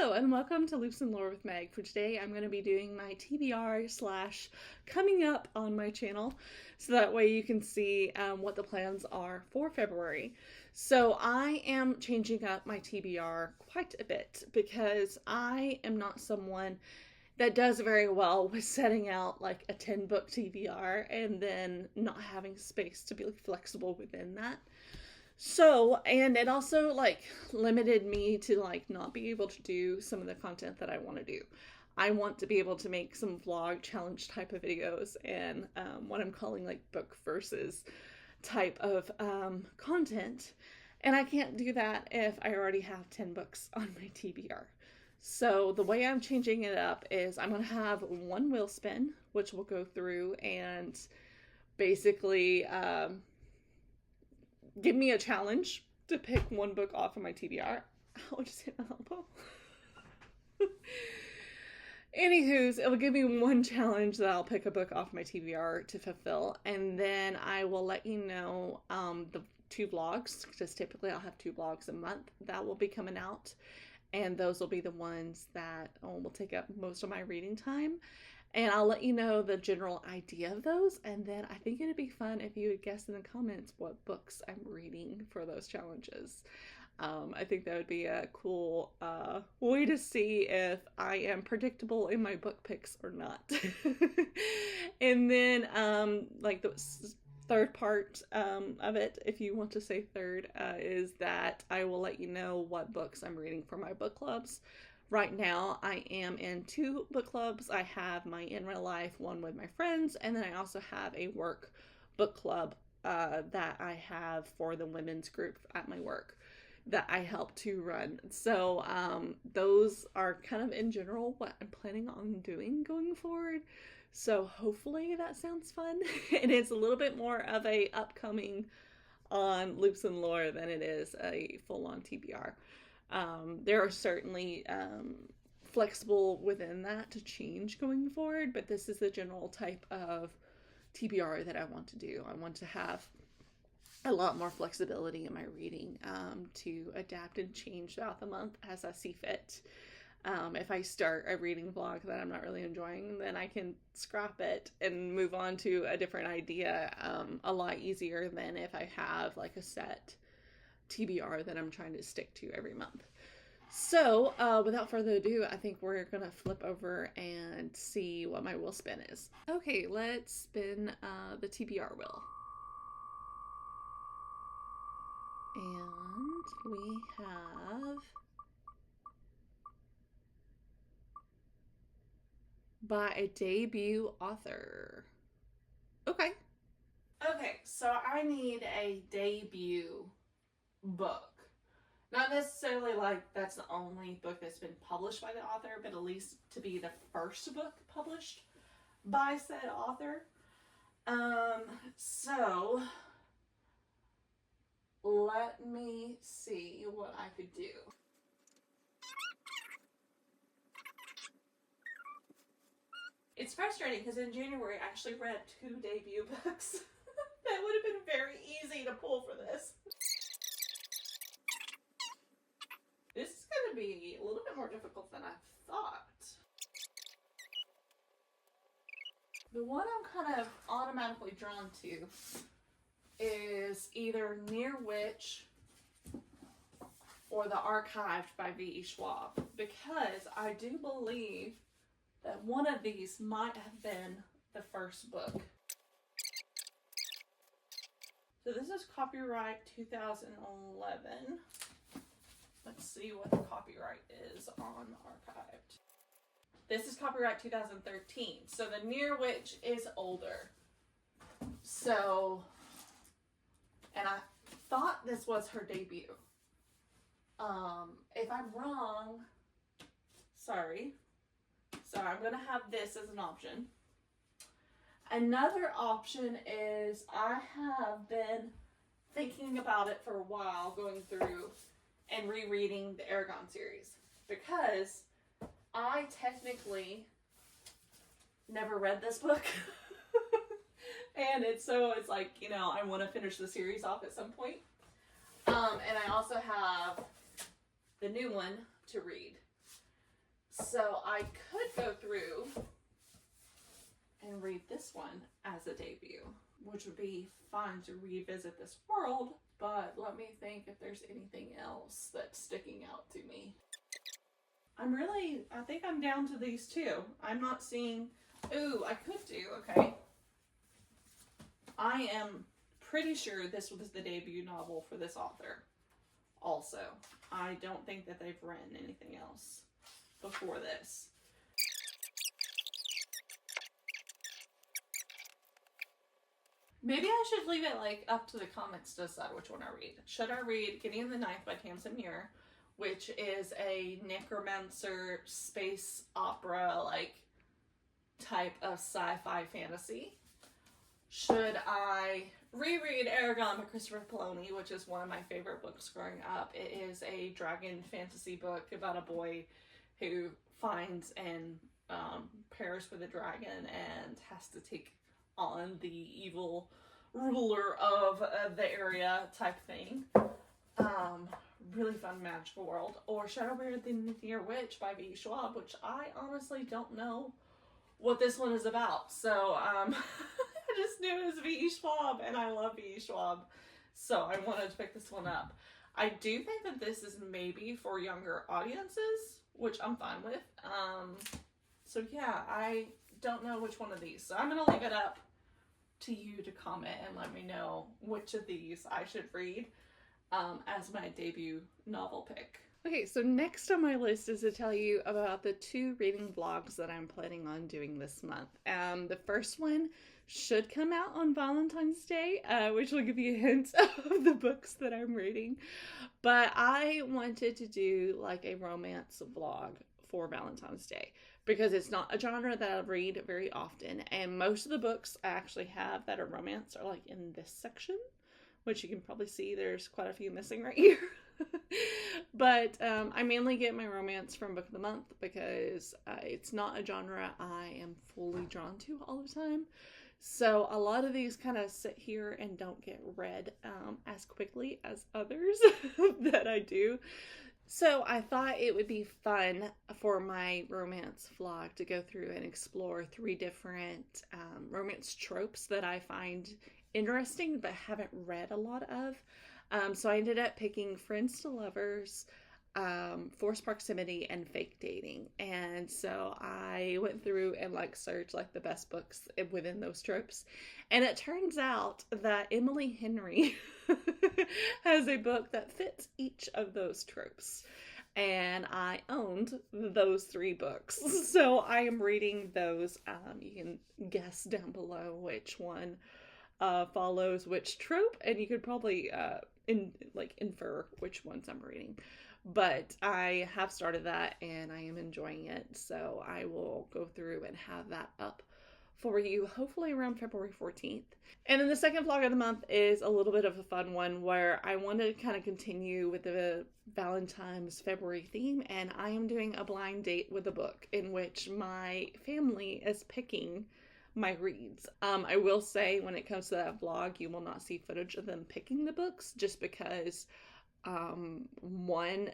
Hello and welcome to Loops and Lore with Meg. For today I'm going to be doing my TBR slash coming up on my channel so that way you can see what the plans are for February. So I am changing up my TBR quite a bit because I am not someone that does very well with setting out like a 10 book TBR and then not having space to be flexible within that. So, and it also like limited me to like not be able to do some of the content that I want to do. I want to be able to make some vlog challenge type of videos and what I'm calling like book versus type of content. And I can't do that if I already have 10 books on my TBR. So the way I'm changing it up is I'm going to have one wheel spin, which will go through and basically give me a challenge to pick one book off of my TBR. I'll just hit my elbow. Anywho's, it'll give me one challenge that I'll pick a book off my TBR to fulfill, and then I will let you know the 2 vlogs, because typically I'll have 2 vlogs a month that will be coming out, and those will be the ones that will take up most of my reading time. And I'll let you know the general idea of those, and then I think it'd be fun if you would guess in the comments what books I'm reading for those challenges. I think that would be a cool way to see if I am predictable in my book picks or not. And then like the third part of it, if you want to say third, is that I will let you know what books I'm reading for my book clubs. Right now, I am in 2 book clubs. I have my in real life one with my friends, and then I also have a work book club that I have for the women's group at my work that I help to run. So those are kind of in general what I'm planning on doing going forward. So hopefully that sounds fun. And it's a little bit more of a upcoming on Loops and Lore than it is a full-on TBR. There are certainly flexible within that to change going forward, but this is the general type of TBR that I want to do. I want to have a lot more flexibility in my reading to adapt and change throughout the month as I see fit. If I start a reading vlog that I'm not really enjoying, then I can scrap it and move on to a different idea a lot easier than if I have like a set TBR that I'm trying to stick to every month. So without further ado, I think we're gonna flip over and see what my wheel spin is. Okay, let's spin the TBR wheel. And we have by a debut author. Okay, so I need a debut book. Not necessarily like that's the only book that's been published by the author, but at least to be the first book published by said author. So let me see what I could do. It's frustrating because in January I actually read 2 debut books. That would have been very easy to pull for this. This is going to be a little bit more difficult than I thought. The one I'm kind of automatically drawn to is either Near Witch or The Archived by V.E. Schwab, because I do believe that one of these might have been the first book. So this is copyright 2011. Let's see what the copyright is on Archived. This is copyright 2013. So the Near Witch is older. So, and I thought this was her debut. If I'm wrong, sorry. So I'm going to have this as an option. Another option is I have been thinking about it for a while, going through and rereading the Aragon series, because I technically never read this book. And it's like, you know, I want to finish the series off at some point. And I also have the new one to read. So I could go through and read this one as a debut, which would be fun to revisit this world, but let me think if there's anything else that's sticking out to me. I think I'm down to these two. I'm not seeing, ooh, I could do, okay. I am pretty sure this was the debut novel for this author also. I don't think that they've written anything else before this. Maybe I should leave it like up to the comments to decide which one I read. Should I read Gideon the Ninth by Tamsin Muir, which is a necromancer space opera like type of sci-fi fantasy? Should I reread Aragon by Christopher Poloni, which is one of my favorite books growing up? It is a dragon fantasy book about a boy who finds and pairs with a dragon and has to take on the evil ruler of the area type thing. Really fun magical world. Or should I read The Near Witch by V. Schwab, which I honestly don't know what this one is about. So I just knew it was V. Schwab, and I love V. Schwab, so I wanted to pick this one up. I do think that this is maybe for younger audiences, which I'm fine with. So yeah, I don't know which one of these. So I'm going to leave it up to you to comment and let me know which of these I should read as my debut novel pick. Okay, so next on my list is to tell you about the 2 reading vlogs that I'm planning on doing this month. The first one should come out on Valentine's Day, which will give you a hint of the books that I'm reading. But I wanted to do like a romance vlog for Valentine's Day because it's not a genre that I read very often, and most of the books I actually have that are romance are like in this section, which you can probably see there's quite a few missing right here. But I mainly get my romance from Book of the Month because it's not a genre I am fully drawn to all the time. So a lot of these kind of sit here and don't get read as quickly as others that I do. So I thought it would be fun for my romance vlog to go through and explore 3 different romance tropes that I find interesting but haven't read a lot of. So I ended up picking friends to lovers, forced proximity, and fake dating. And so I went through and like searched like the best books within those tropes. And it turns out that Emily Henry has a book that fits each of those tropes. And I owned those 3 books. So I am reading those. You can guess down below which one follows which trope, and you could probably infer which ones I'm reading. But I have started that and I am enjoying it, so I will go through and have that up for you hopefully around February 14th. And then the second vlog of the month is a little bit of a fun one where I wanted to kind of continue with the Valentine's February theme, and I am doing a blind date with a book in which my family is picking my reads. I will say when it comes to that vlog, you will not see footage of them picking the books just because 1,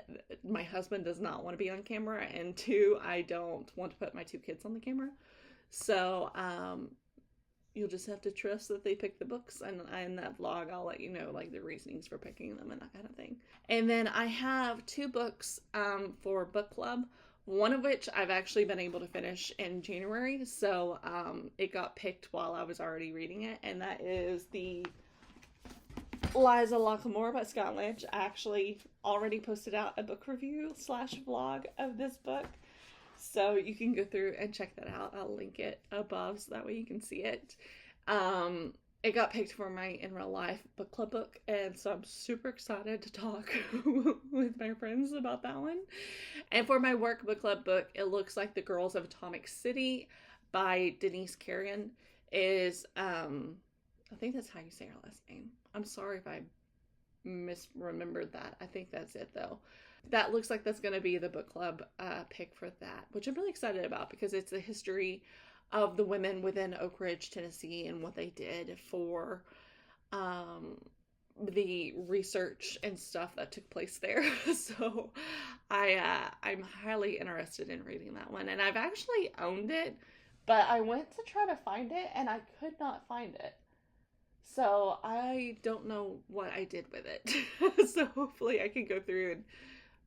my husband does not want to be on camera, and 2, I don't want to put my 2 kids on the camera. So you'll just have to trust that they pick the books, and in that vlog I'll let you know like the reasonings for picking them and that kind of thing. And then I have 2 books for book club. One of which I've actually been able to finish in January, so it got picked while I was already reading it, and that is the Liza Lockmore by Scott Lynch. I actually already posted out a book review / vlog of this book, so you can go through and check that out. I'll link it above so that way you can see it. It got picked for my in real life book club book, and so I'm super excited to talk with my friends about that one. And for my work book club book, it looks like The Girls of Atomic City by Denise Carrion is, I think that's how you say her last name. I'm sorry if I misremembered that. I think that's it though. That looks like that's going to be the book club pick for that, which I'm really excited about because it's the history of the women within Oak Ridge, Tennessee, and what they did for the research and stuff that took place there. So I'm highly interested in reading that one, and I've actually owned it, but I went to try to find it and I could not find it. So I don't know what I did with it. So hopefully I can go through and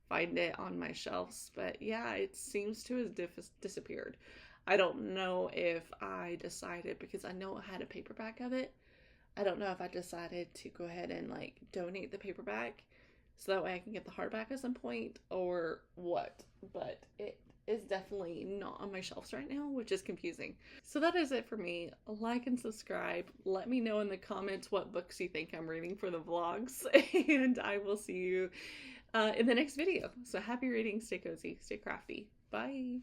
find it on my shelves. But yeah, it seems to have disappeared. I don't know if I decided, because I know I had a paperback of it. I don't know if I decided to go ahead and like donate the paperback so that way I can get the hardback at some point or what. But it is definitely not on my shelves right now, which is confusing. So that is it for me. Like and subscribe. Let me know in the comments what books you think I'm reading for the vlogs, and I will see you in the next video. So happy reading, stay cozy, stay crafty. Bye.